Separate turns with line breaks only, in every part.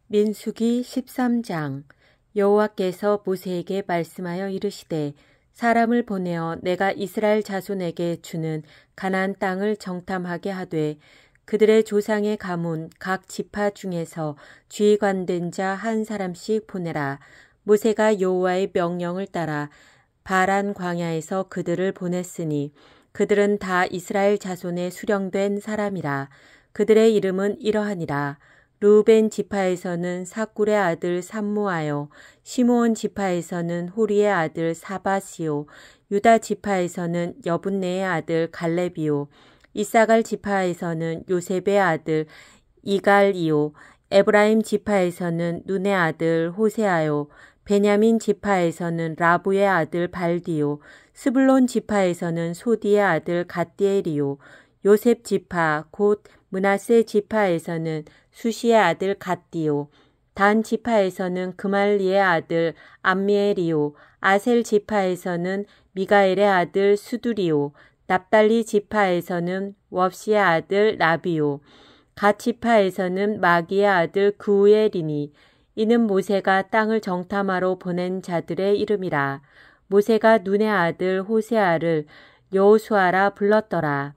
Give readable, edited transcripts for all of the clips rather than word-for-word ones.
민수기 13장. 여호와께서 모세에게 말씀하여 이르시되 사람을 보내어 내가 이스라엘 자손에게 주는 가나안 땅을 정탐하게 하되 그들의 조상의 가문 각 지파 중에서 지휘관된 자 한 사람씩 보내라. 모세가 여호와의 명령을 따라 바란 광야에서 그들을 보냈으니 그들은 다 이스라엘 자손의 수령된 사람이라. 그들의 이름은 이러하니라. 르우벤 지파에서는 사꿀의 아들 삼무아요. 시므온 지파에서는 호리의 아들 사바시요. 유다 지파에서는 여분네의 아들 갈렙이요. 이사갈 지파에서는 요셉의 아들 이갈이요. 에브라임 지파에서는 눈의 아들 호세아요. 베냐민 지파에서는 라부의 아들 발디요. 스불론 지파에서는 소디의 아들 갓디엘이요. 요셉 지파 곧 므낫세 지파에서는 수시의 아들 갓디요. 단 지파에서는 그말리의 아들 암미엘이요. 아셀 지파에서는 미가엘의 아들 수두리요. 납달리 지파에서는 왑시의 아들 라비요. 갓 지파에서는 마기의 아들 그우엘이니 이는 모세가 땅을 정탐하러 보낸 자들의 이름이라. 모세가 눈의 아들 호세아를 여호수아라 불렀더라.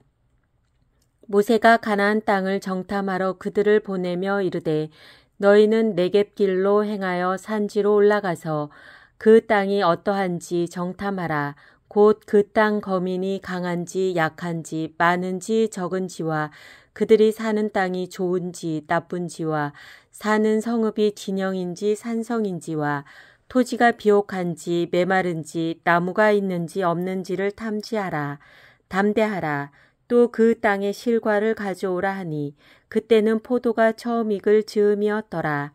모세가 가나안 땅을 정탐하러 그들을 보내며 이르되 너희는 네겝길로 행하여 산지로 올라가서 그 땅이 어떠한지 정탐하라. 곧 그 땅 거민이 강한지 약한지 많은지 적은지와 그들이 사는 땅이 좋은지 나쁜지와 사는 성읍이 진영인지 산성인지와 토지가 비옥한지 메마른지 나무가 있는지 없는지를 탐지하라. 담대하라. 또 그 땅의 실과를 가져오라 하니 그때는 포도가 처음 익을 즈음이었더라.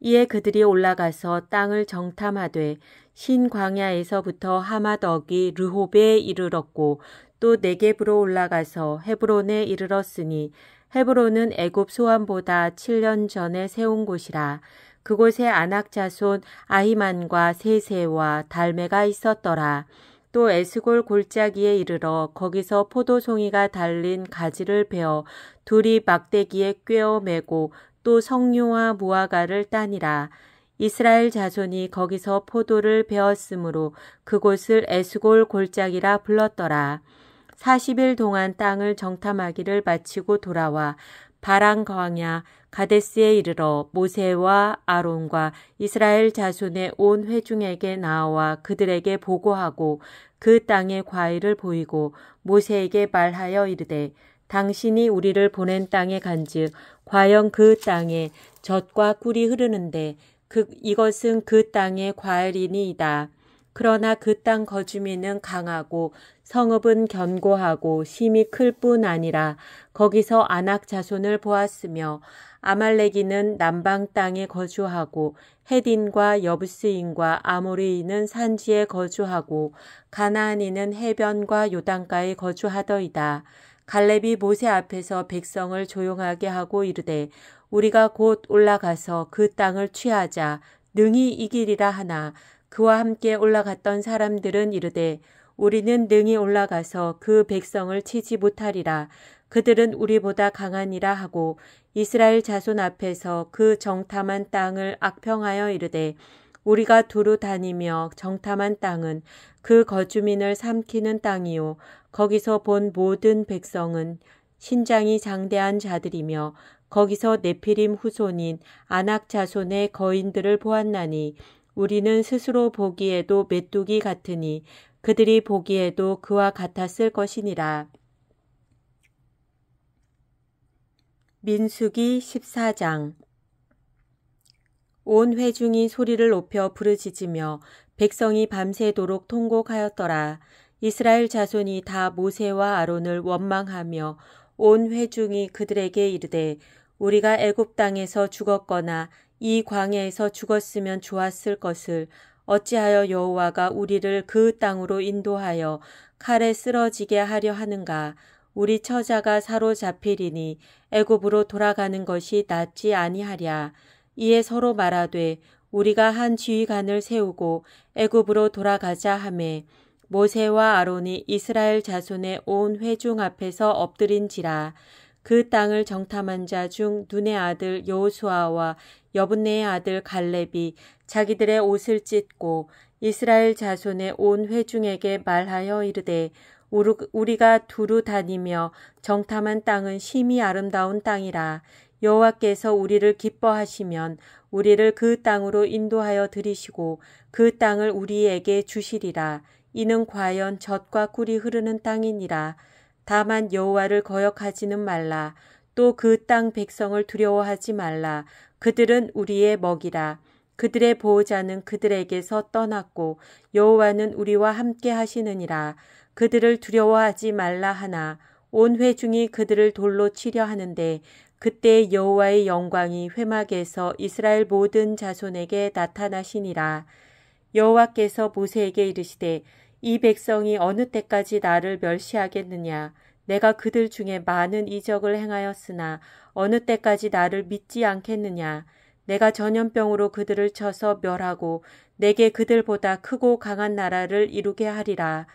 이에 그들이 올라가서 땅을 정탐하되 신 광야에서부터 하맛억이 르호베에 이르렀고 또 네겝으로 올라가서 헤브론에 이르렀으니 헤브론은 애굽 소안보다 7년 전에 세운 곳이라. 그곳에 아낙 자손 아히만과 세세와 달메가 있었더라. 또 에스골 골짜기에 이르러 거기서 포도송이가 달린 가지를 베어 둘이 막대기에 꿰어 매고 또 석류와 무화과를 따니라. 이스라엘 자손이 거기서 포도를 베었으므로 그곳을 에스골 골짜기라 불렀더라. 40일 동안 땅을 정탐하기를 마치고 돌아와 바란 광야 가데스에 이르러 모세와 아론과 이스라엘 자손의 온 회중에게 나와 그들에게 보고하고 그 땅의 과일을 보이고 모세에게 말하여 이르되 당신이 우리를 보낸 땅에 간즉 과연 그 땅에 젖과 꿀이 흐르는데 이것은 그 땅의 과일이니이다. 그러나 그 땅 거주민은 강하고 성읍은 견고하고 심이 클 뿐 아니라 거기서 아낙 자손을 보았으며 아말렉이는 남방 땅에 거주하고 헤딘과 여부스인과 아모리인은 산지에 거주하고 가나안인은 해변과 요단가에 거주하더이다. 갈렙이 모세 앞에서 백성을 조용하게 하고 이르되 우리가 곧 올라가서 그 땅을 취하자 능히 이기리라 하나 그와 함께 올라갔던 사람들은 이르되 우리는 능히 올라가서 그 백성을 치지 못하리라. 그들은 우리보다 강하니라 하고 이스라엘 자손 앞에서 그 정탐한 땅을 악평하여 이르되 우리가 두루 다니며 정탐한 땅은 그 거주민을 삼키는 땅이요 거기서 본 모든 백성은 신장이 장대한 자들이며 거기서 네피림 후손인 아낙 자손의 거인들을 보았나니 우리는 스스로 보기에도 메뚜기 같으니 그들이 보기에도 그와 같았을 것이니라. 민수기 14장. 온 회중이 소리를 높여 부르짖으며 백성이 밤새도록 통곡하였더라. 이스라엘 자손이 다 모세와 아론을 원망하며 온 회중이 그들에게 이르되 우리가 애굽 땅에서 죽었거나 이 광야에서 죽었으면 좋았을 것을 어찌하여 여호와가 우리를 그 땅으로 인도하여 칼에 쓰러지게 하려 하는가. 우리 처자가 사로잡히리니 애굽으로 돌아가는 것이 낫지 아니하랴. 이에 서로 말하되 우리가 한 지휘관을 세우고 애굽으로 돌아가자 하매 모세와 아론이 이스라엘 자손의 온 회중 앞에서 엎드린지라. 그 땅을 정탐한 자 중 눈의 아들 여호수아와 여분네의 아들 갈렙이 자기들의 옷을 찢고 이스라엘 자손의 온 회중에게 말하여 이르되 우리가 두루 다니며 정탐한 땅은 심히 아름다운 땅이라. 여호와께서 우리를 기뻐하시면 우리를 그 땅으로 인도하여 들이시고 그 땅을 우리에게 주시리라. 이는 과연 젖과 꿀이 흐르는 땅이니라. 다만 여호와를 거역하지는 말라. 또 그 땅 백성을 두려워하지 말라. 그들은 우리의 먹이라. 그들의 보호자는 그들에게서 떠났고 여호와는 우리와 함께 하시느니라. 그들을 두려워하지 말라 하나 온 회중이 그들을 돌로 치려 하는데 그때 여호와의 영광이 회막에서 이스라엘 모든 자손에게 나타나시니라. 여호와께서 모세에게 이르시되 이 백성이 어느 때까지 나를 멸시하겠느냐. 내가 그들 중에 많은 이적을 행하였으나 어느 때까지 나를 믿지 않겠느냐. 내가 전염병으로 그들을 쳐서 멸하고 내게 그들보다 크고 강한 나라를 이루게 하리라.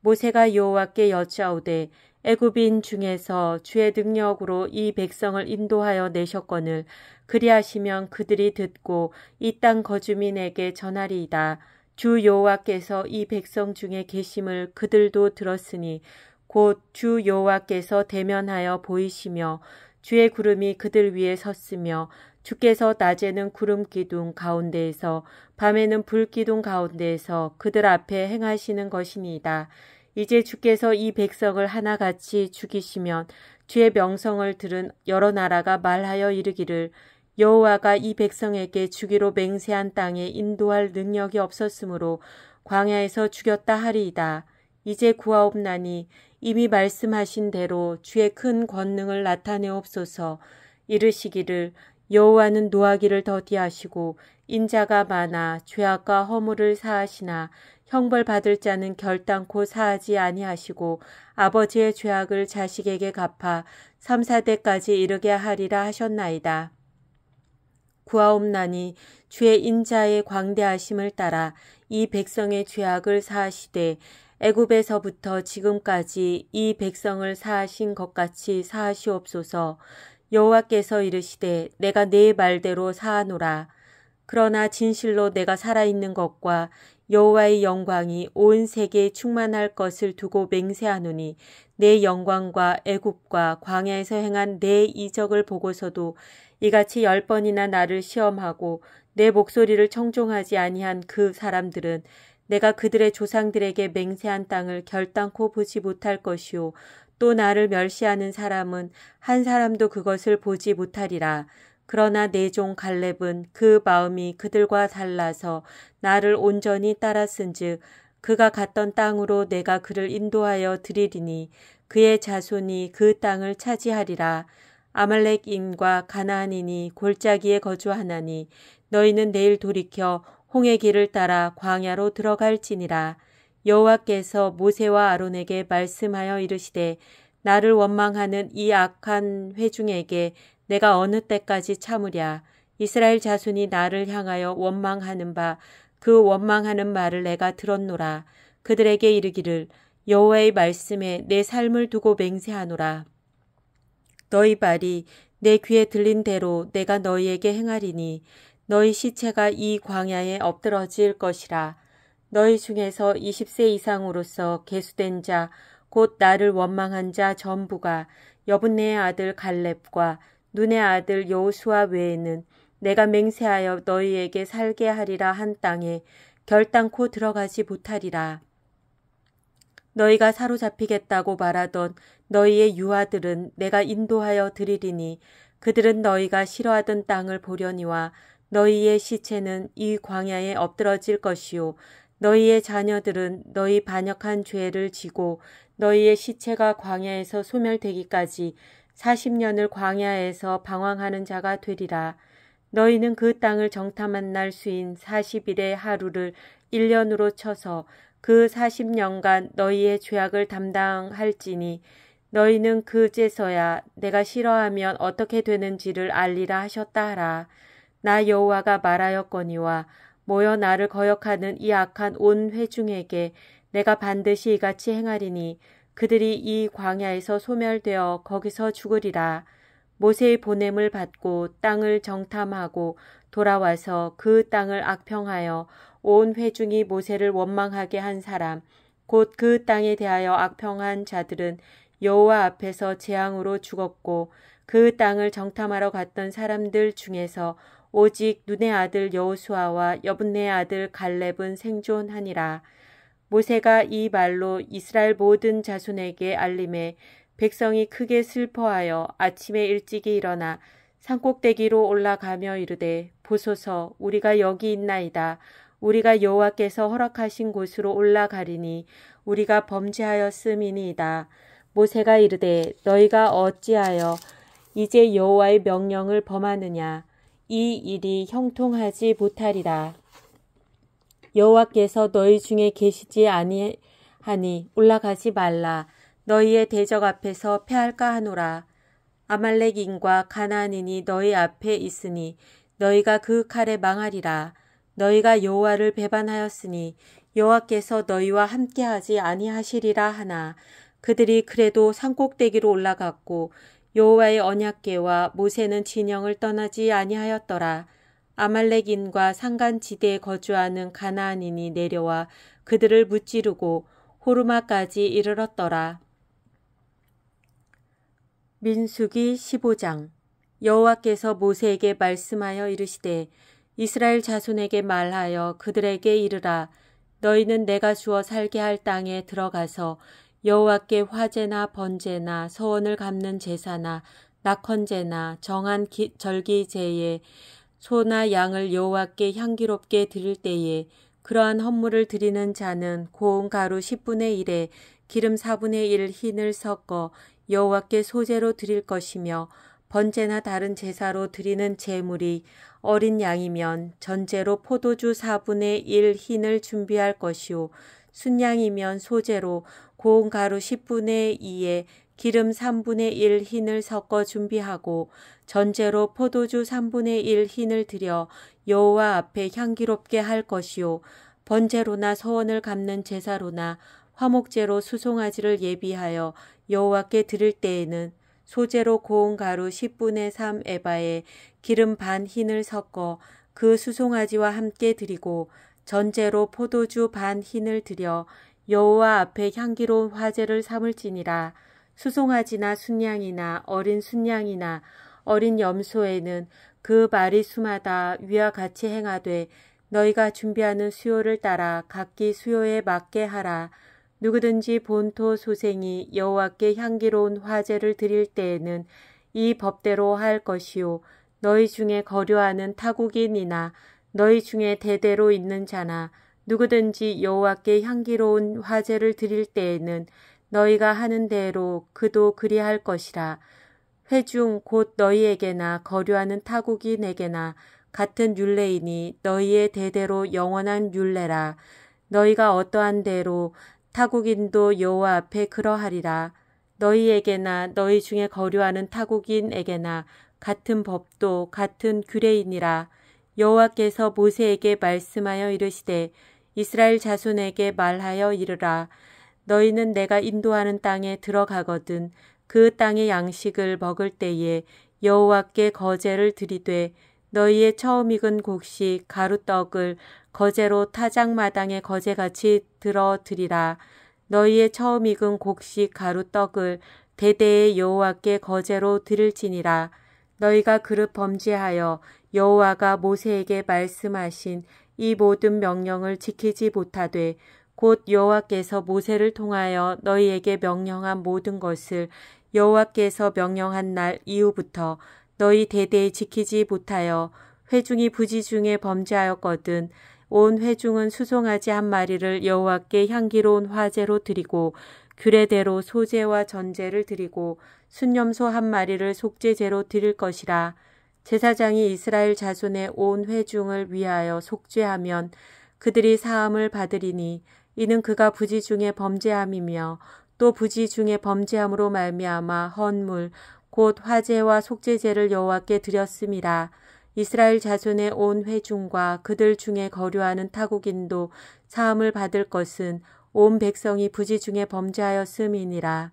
모세가 여호와께 여짜오되 애굽인 중에서 주의 능력으로 이 백성을 인도하여 내셨거늘 그리하시면 그들이 듣고 이 땅 거주민에게 전하리이다. 주 여호와께서 이 백성 중에 계심을 그들도 들었으니 곧 주 여호와께서 대면하여 보이시며 주의 구름이 그들 위에 섰으며 주께서 낮에는 구름 기둥 가운데에서 밤에는 불 기둥 가운데에서 그들 앞에 행하시는 것이니이다. 이제 주께서 이 백성을 하나같이 죽이시면 주의 명성을 들은 여러 나라가 말하여 이르기를 여호와가 이 백성에게 주기로 맹세한 땅에 인도할 능력이 없었으므로 광야에서 죽였다 하리이다. 이제 구하옵나니 이미 말씀하신 대로 주의 큰 권능을 나타내옵소서. 이르시기를 여호와는 노하기를 더디하시고 인자가 많아 죄악과 허물을 사하시나 형벌 받을 자는 결단코 사하지 아니하시고 아버지의 죄악을 자식에게 갚아 3, 4대까지 이르게 하리라 하셨나이다. 구하옵나니 주의 인자의 광대하심을 따라 이 백성의 죄악을 사하시되 애굽에서부터 지금까지 이 백성을 사하신 것 같이 사하시옵소서. 여호와께서 이르시되 내가 네 말대로 사하노라. 그러나 진실로 내가 살아있는 것과 여호와의 영광이 온 세계에 충만할 것을 두고 맹세하노니 내 영광과 애굽과 광야에서 행한 내 이적을 보고서도 이같이 10번이나 나를 시험하고 내 목소리를 청종하지 아니한 그 사람들은 내가 그들의 조상들에게 맹세한 땅을 결단코 보지 못할 것이요 또 나를 멸시하는 사람은 한 사람도 그것을 보지 못하리라. 그러나 내 종 갈렙은 그 마음이 그들과 달라서 나를 온전히 따랐은즉 그가 갔던 땅으로 내가 그를 인도하여 드리리니 그의 자손이 그 땅을 차지하리라. 아말렉인과 가나안인이 골짜기에 거주하나니 너희는 내일 돌이켜 홍해 길을 따라 광야로 들어갈지니라. 여호와께서 모세와 아론에게 말씀하여 이르시되 나를 원망하는 이 악한 회중에게 내가 어느 때까지 참으랴. 이스라엘 자손이 나를 향하여 원망하는 바 그 원망하는 말을 내가 들었노라. 그들에게 이르기를 여호와의 말씀에 내 삶을 두고 맹세하노라. 너희 발이 내 귀에 들린 대로 내가 너희에게 행하리니 너희 시체가 이 광야에 엎드러질 것이라. 너희 중에서 20세 이상으로서 계수된 자 곧 나를 원망한 자 전부가 여분네의 아들 갈렙과 눈의 아들 여호수아 외에는 내가 맹세하여 너희에게 살게 하리라 한 땅에 결단코 들어가지 못하리라. 너희가 사로잡히겠다고 말하던 너희의 유아들은 내가 인도하여 드리리니 그들은 너희가 싫어하던 땅을 보려니와 너희의 시체는 이 광야에 엎드러질 것이요 너희의 자녀들은 너희 반역한 죄를 지고 너희의 시체가 광야에서 소멸되기까지 40년을 광야에서 방황하는 자가 되리라. 너희는 그 땅을 정탐한 날 수인 40일의 하루를 1년으로 쳐서 그 40년간 너희의 죄악을 담당할지니 너희는 그제서야 내가 싫어하면 어떻게 되는지를 알리라 하셨다 하라. 나 여호와가 말하였거니와 모여 나를 거역하는 이 악한 온 회중에게 내가 반드시 이같이 행하리니 그들이 이 광야에서 소멸되어 거기서 죽으리라. 모세의 보냄을 받고 땅을 정탐하고 돌아와서 그 땅을 악평하여 온 회중이 모세를 원망하게 한 사람, 곧 그 땅에 대하여 악평한 자들은 여호와 앞에서 재앙으로 죽었고, 그 땅을 정탐하러 갔던 사람들 중에서 오직 눈의 아들 여호수아와 여분네의 아들 갈렙은 생존하니라. 모세가 이 말로 이스라엘 모든 자손에게 알림해 백성이 크게 슬퍼하여 아침에 일찍이 일어나 산꼭대기로 올라가며 이르되, 보소서, 우리가 여기 있나이다. 우리가 여호와께서 허락하신 곳으로 올라가리니 우리가 범죄하였음이니이다. 모세가 이르되, 너희가 어찌하여 이제 여호와의 명령을 범하느냐? 이 일이 형통하지 못하리라. 여호와께서 너희 중에 계시지 아니하니 올라가지 말라. 너희의 대적 앞에서 패할까 하노라. 아말렉인과 가나안인이 너희 앞에 있으니 너희가 그 칼에 망하리라. 너희가 여호와를 배반하였으니 여호와께서 너희와 함께하지 아니하시리라 하나, 그들이 그래도 산꼭대기로 올라갔고 여호와의 언약궤와 모세는 진영을 떠나지 아니하였더라. 아말렉인과 산간지대에 거주하는 가나안인이 내려와 그들을 무찌르고 호르마까지 이르렀더라. 민수기 15장. 여호와께서 모세에게 말씀하여 이르시되, 이스라엘 자손에게 말하여 그들에게 이르라. 너희는 내가 주어 살게 할 땅에 들어가서 여호와께 화제나 번제나 서원을 갚는 제사나 낙헌제나 정한 절기제에 소나 양을 여호와께 향기롭게 드릴 때에 그러한 헌물을 드리는 자는 고운 가루 10분의 1에 기름 4분의 1 흰을 섞어 여호와께 소제로 드릴 것이며, 번제나 다른 제사로 드리는 제물이 어린 양이면 전제로 포도주 4분의 1 흰을 준비할 것이요, 순양이면 소제로 고운 가루 10분의 2에 기름 3분의 1 흰을 섞어 준비하고, 전제로 포도주 3분의 1 흰을 드려 여호와 앞에 향기롭게 할 것이요, 번제로나 서원을 갚는 제사로나 화목제로 수송아지를 예비하여 여호와께 드릴 때에는 소제로 고운 가루 10분의 3 에바에 기름 반 흰을 섞어 그 수송아지와 함께 드리고, 전제로 포도주 반 흰을 드려 여호와 앞에 향기로운 화제를 삼을지니라. 수송아지나 순양이나 어린 순양이나 어린 염소에는 그 마리수마다 위와 같이 행하되 너희가 준비하는 수요를 따라 각기 수요에 맞게 하라. 누구든지 본토 소생이 여호와께 향기로운 화제를 드릴 때에는 이 법대로 할 것이요, 너희 중에 거류하는 타국인이나 너희 중에 대대로 있는 자나 누구든지 여호와께 향기로운 화제를 드릴 때에는 너희가 하는 대로 그도 그리할 것이라. 회중 곧 너희에게나 거류하는 타국인에게나 같은 율례이니 너희의 대대로 영원한 율례라. 너희가 어떠한 대로 타국인도 여호와 앞에 그러하리라. 너희에게나 너희 중에 거류하는 타국인에게나 같은 법도 같은 규례이니라. 여호와께서 모세에게 말씀하여 이르시되, 이스라엘 자손에게 말하여 이르라. 너희는 내가 인도하는 땅에 들어가거든 그 땅의 양식을 먹을 때에 여호와께 거제를 드리되, 너희의 처음 익은 곡식 가루떡을 거제로 타작마당에 거제같이 들어드리라. 너희의 처음 익은 곡식 가루떡을 대대에 여호와께 거제로 드릴지니라. 너희가 그릇 범죄하여 여호와가 모세에게 말씀하신 이 모든 명령을 지키지 못하되, 곧 여호와께서 모세를 통하여 너희에게 명령한 모든 것을 여호와께서 명령한 날 이후부터 너희 대대에 지키지 못하여 회중이 부지 중에 범죄하였거든 온 회중은 수송아지 한 마리를 여호와께 향기로운 화제로 드리고 규례대로 소제와 전제를 드리고 순염소 한 마리를 속죄제로 드릴 것이라. 제사장이 이스라엘 자손의 온 회중을 위하여 속죄하면 그들이 사함을 받으리니, 이는 그가 부지 중에 범죄함이며 또 부지 중에 범죄함으로 말미암아 헌물 곧 화제와 속죄제를 여호와께 드렸음이라. 이스라엘 자손의 온 회중과 그들 중에 거류하는 타국인도 사함을 받을 것은 온 백성이 부지 중에 범죄하였음이니라.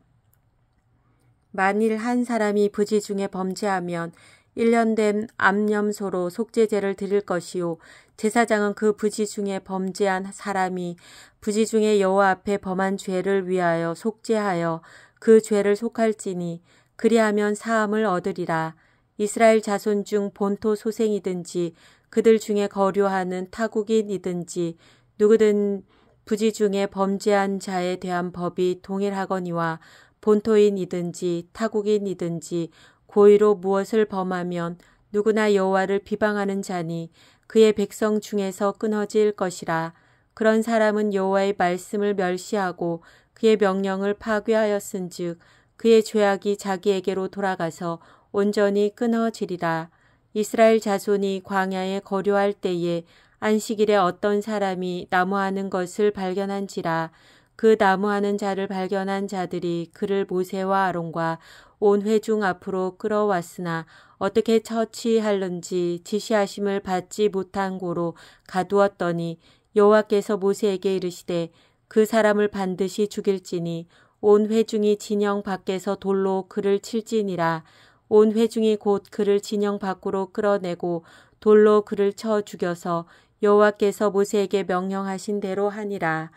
만일 한 사람이 부지 중에 범죄하면 1년 된 암염소로 속죄제를 드릴 것이요 제사장은 그 부지 중에 범죄한 사람이 부지 중에 여호와 앞에 범한 죄를 위하여 속죄하여 그 죄를 속할지니 그리하면 사함을 얻으리라. 이스라엘 자손 중 본토 소생이든지 그들 중에 거류하는 타국인이든지 누구든 부지 중에 범죄한 자에 대한 법이 동일하거니와 본토인이든지 타국인이든지 고의로 무엇을 범하면 누구나 여호와를 비방하는 자니 그의 백성 중에서 끊어질 것이라. 그런 사람은 여호와의 말씀을 멸시하고 그의 명령을 파괴하였은즉 그의 죄악이 자기에게로 돌아가서 온전히 끊어지리라. 이스라엘 자손이 광야에 거류할 때에 안식일에 어떤 사람이 나무하는 것을 발견한지라. 그 나무하는 자를 발견한 자들이 그를 모세와 아론과 온 회중 앞으로 끌어왔으나 어떻게 처치할는지 지시하심을 받지 못한 고로 가두었더니 여호와께서 모세에게 이르시되 그 사람을 반드시 죽일지니 온 회중이 진영 밖에서 돌로 그를 칠지니라. 온 회중이 곧 그를 진영 밖으로 끌어내고 돌로 그를 쳐 죽여서 여호와께서 모세에게 명령하신 대로 하니라.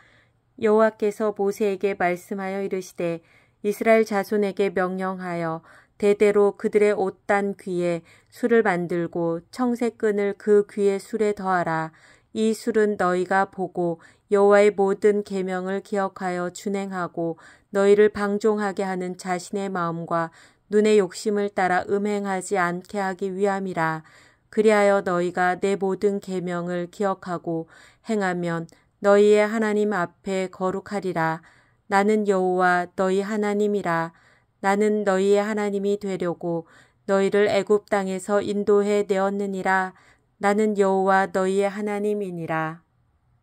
여호와께서 모세에게 말씀하여 이르시되 이스라엘 자손에게 명령하여 대대로 그들의 옷단 귀에 술을 만들고 청색끈을 그 귀의 술에 더하라. 이 술은 너희가 보고 여호와의 모든 계명을 기억하여 준행하고 너희를 방종하게 하는 자신의 마음과 눈의 욕심을 따라 음행하지 않게 하기 위함이라. 그리하여 너희가 내 모든 계명을 기억하고 행하면 너희의 하나님 앞에 거룩하리라. 나는 여호와 너희 하나님이라. 나는 너희의 하나님이 되려고 너희를 애굽 땅에서 인도해 내었느니라. 나는 여호와 너희의 하나님이니라.